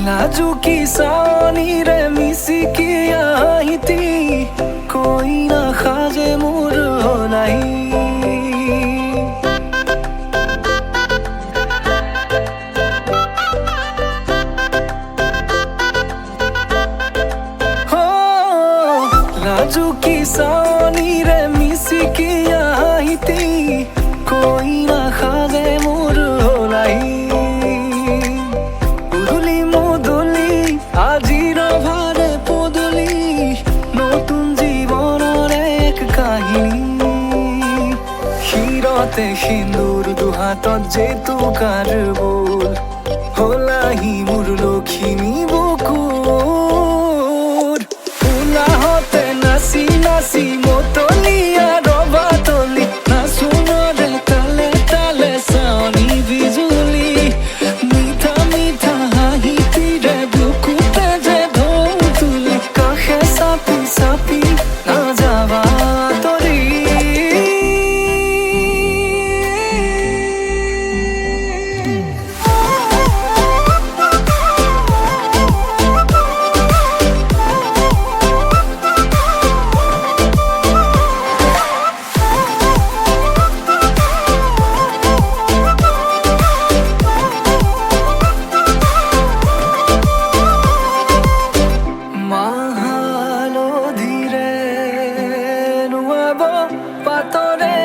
লাজুকী চাৱনিৰে মিচিকি আহিতি কইনা সাজে মোৰ নাই লাজুকী চাৱনিৰে মিচিকি আহিতি কইনা সাজে মোৰ নাই উদুলি মুদুলি আজিৰ ভাৰে পদূলি নতুন জীৱনৰ এক কাহিনী শিৰতে সিন্দুৰ দুহাতত জেতুকাৰ বোল হলাহি মোৰ লখিমী বুকুৰ উলাহতে নাচি নাচি মতলীয়া ৰবা তলি নাচোনৰে তালে তালে চাৱনি বিজুলি মিঠা মিঠা হাঁহিতিৰে বুকুতে যে ঢৌ তুলি কাষে চাপি চাপি নাযাবা তৰি পাতৰে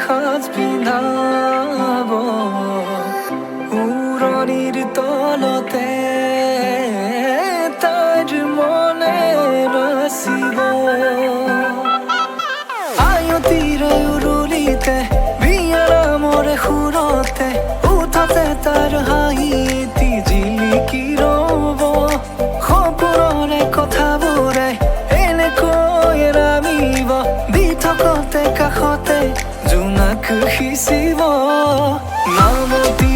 সাজ পিন্ধাব উৰণিৰ তলতে তাইৰ মনে নাচিব আয়তিৰে উৰুলিতে বিয়াৰ মৰে সুৰতে উঠতে তাৰ হাঁহি এটি জিলিকি ৰব সপোনৰে কথাবোৰে এনেকৈ নামিব দি থকতে কাষতে জোনাক সিঁচিব নামতি